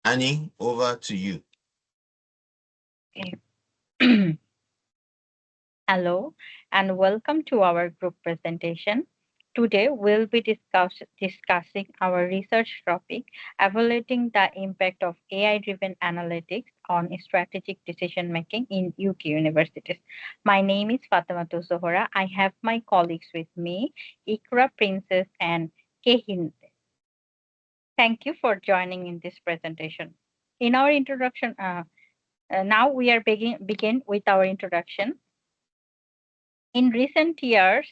Annie, over to you. Okay. Hello and welcome to our group presentation. Today we'll be discussing our research topic evaluating the impact of AI driven analytics on strategic decision making in UK universities. My name is Fatimatu Zohra. I have my colleagues with me, Ikra Princess and Kehin. Thank you for joining in this presentation. In our introduction, now we are begin with our introduction. In recent years,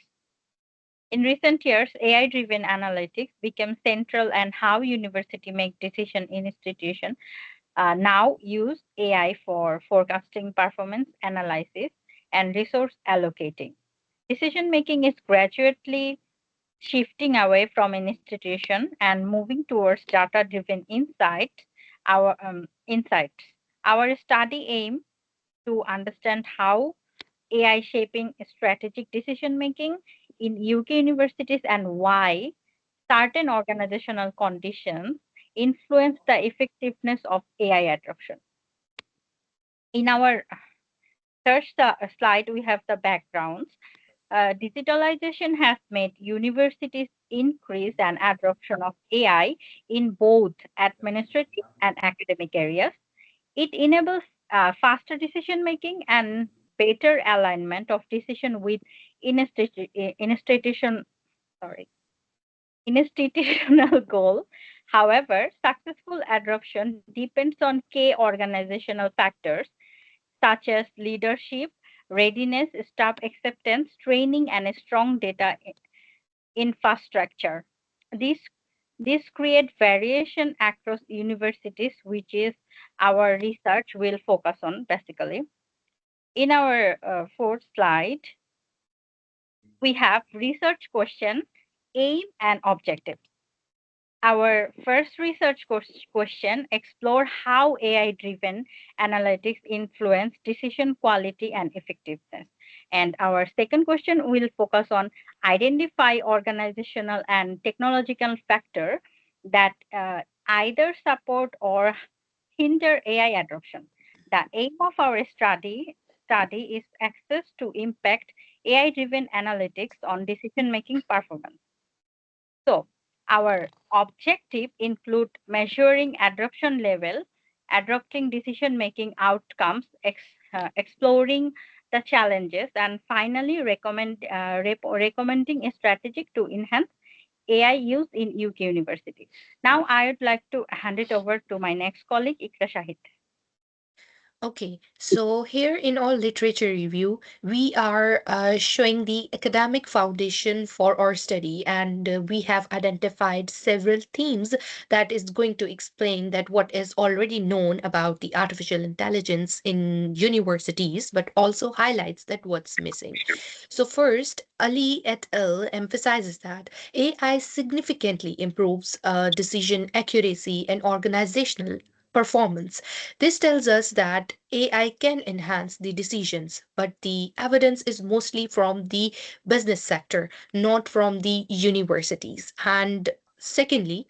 In recent years, AI-driven analytics became central and how university make decision in institution now use AI for forecasting performance analysis and resource allocating. Decision making is gradually shifting away from an institution and moving towards data-driven insights. Our study aim to understand how AI shaping strategic decision making in UK universities and why certain organizational conditions influence the effectiveness of AI adoption. In our slide, we have the backgrounds. Digitalization has made universities increase an adoption of AI in both administrative and academic areas. It enables faster decision making and better alignment of decision with institution, sorry, institutional goal. However, successful adoption depends on key organizational factors such as leadership, readiness, staff acceptance, training, and a strong data infrastructure. This this create variation across universities, which is our research will focus on basically. In our fourth slide, we have research question, aim, and objective. Our first research question explore how AI-driven analytics influence decision quality and effectiveness. And our second question will focus on identify organizational and technological factor that either support or hinder AI adoption. The aim of our study is access to impact AI-driven analytics on decision-making performance. So, our objective include measuring adoption level, adopting decision-making outcomes, exploring the challenges, and finally recommending a strategy to enhance AI use in UK University. Now, I would like to hand it over to my next colleague, Ikra Shahid. Okay, so here in our literature review, we are showing the academic foundation for our study, and we have identified several themes that is going to explain that what is already known about the artificial intelligence in universities, but also highlights that what's missing. So first, Ali et al. Emphasizes that AI significantly improves decision accuracy and organizational performance. This tells us that AI can enhance the decisions, but the evidence is mostly from the business sector, not from the universities. And secondly,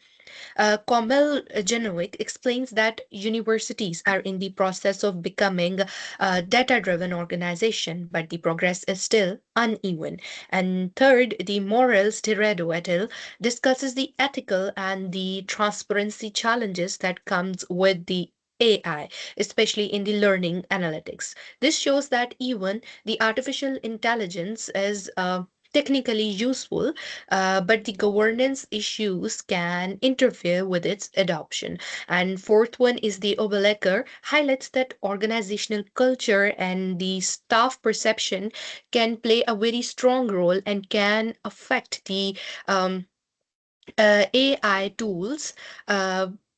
Komel Genovic explains that universities are in the process of becoming a data driven organization, but the progress is still uneven. And third, the Morales Tirado et al. Discusses the ethical and the transparency challenges that comes with the AI, especially in the learning analytics. This shows that even the artificial intelligence is technically useful, but the governance issues can interfere with its adoption. And fourth one is the Obeleker highlights that organizational culture and the staff perception can play a very strong role and can affect the um, AI tools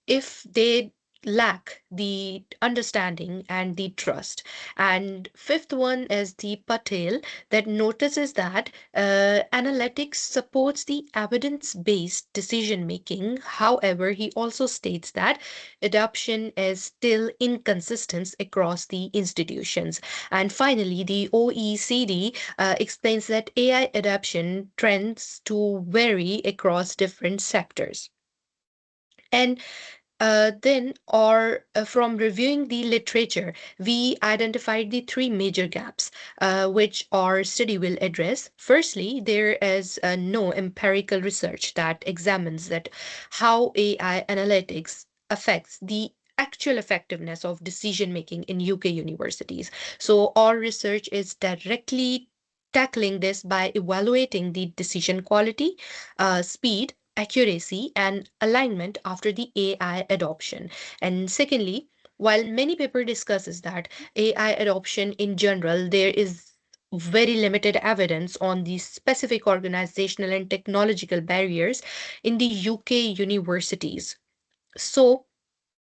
if they lack the understanding and the trust. And fifth one is the Patel that notices that analytics supports the evidence based decision making. However, he also states that adoption is still inconsistent across the institutions. And finally, the OECD explains that AI adoption trends to vary across different sectors. And Then, or from reviewing the literature, we identified the three major gaps which our study will address. Firstly, there is no empirical research that examines that how AI analytics affects the actual effectiveness of decision making in UK universities. So, our research is directly tackling this by evaluating the decision quality, speed, accuracy, and alignment after the AI adoption. And secondly, while many paper discusses that AI adoption in general, there is very limited evidence on the specific organizational and technological barriers in the UK universities. So,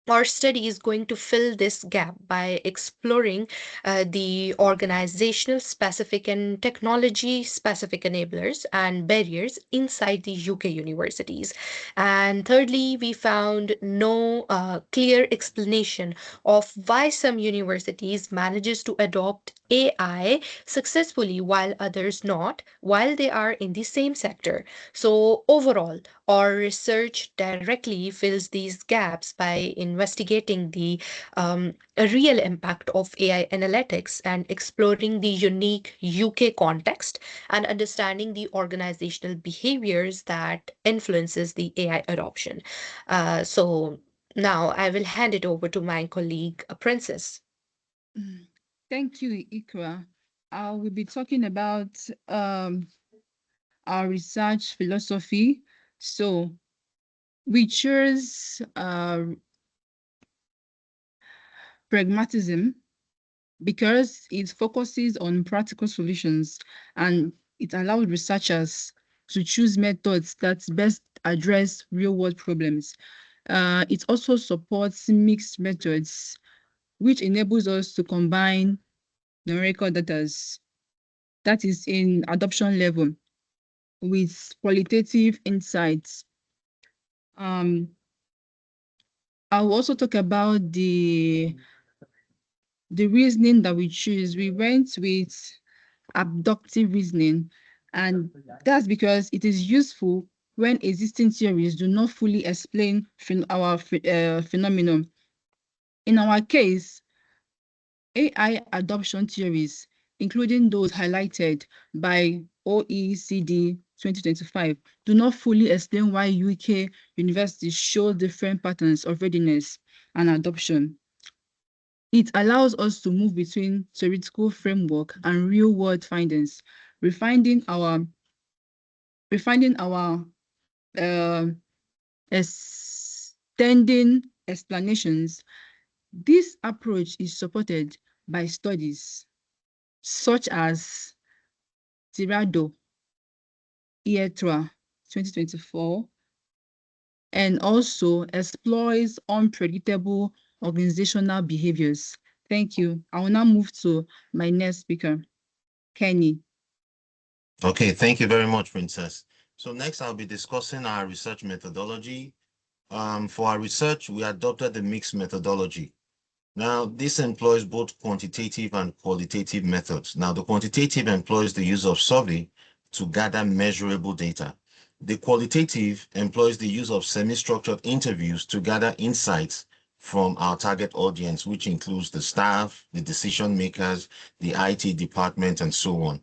our study is going to fill this gap by exploring the organizational specific and technology specific enablers and barriers inside the UK universities. And thirdly, we found no clear explanation of why some universities manages to adopt AI successfully while others not, while they are in the same sector. So overall, our research directly fills these gaps by investigating the real impact of AI analytics and exploring the unique UK context and understanding the organizational behaviors that influences the AI adoption. So now I will hand it over to my colleague, Princess. Thank you, Ikra. I will be talking about our research philosophy. So we chose pragmatism because it focuses on practical solutions and it allows researchers to choose methods that best address real-world problems. It also supports mixed methods, which enables us to combine numerical data, that is in adoption level, with qualitative insights. I will also talk about the reasoning that we choose. We went with abductive reasoning, and that's because it is useful when existing theories do not fully explain our phenomenon. In our case, AI adoption theories, including those highlighted by OECD 2025, do not fully explain why UK universities show different patterns of readiness and adoption. It allows us to move between theoretical framework and real-world findings, refining our extending explanations. This approach is supported by studies such as Tirado, IETRA 2024, and also explores unpredictable organizational behaviors. Thank you. I will now move to my next speaker, Kenny. Okay, thank you very much, Princess. So next I'll be discussing our research methodology. For our research, we adopted the mixed methodology. Now, this employs both quantitative and qualitative methods. Now, the quantitative employs the use of survey to gather measurable data. The qualitative employs the use of semi-structured interviews to gather insights from our target audience, which includes the staff, the decision makers, the IT department, and so on.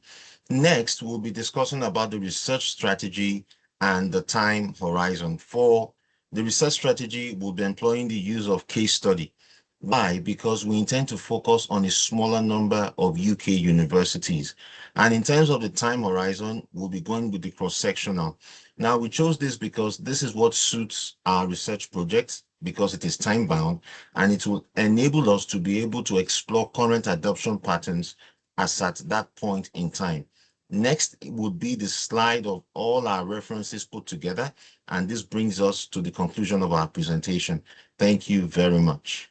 Next, we'll be discussing about the research strategy and the time horizon. For the research strategy, we'll be employing the use of case study. Why? Because we intend to focus on a smaller number of UK universities. And in terms of the time horizon, we'll be going with the cross-sectional. Now, we chose this because this is what suits our research projects, because it is time-bound, and it will enable us to be able to explore current adoption patterns as at that point in time. Next would be the slide of all our references put together, and this brings us to the conclusion of our presentation. Thank you very much.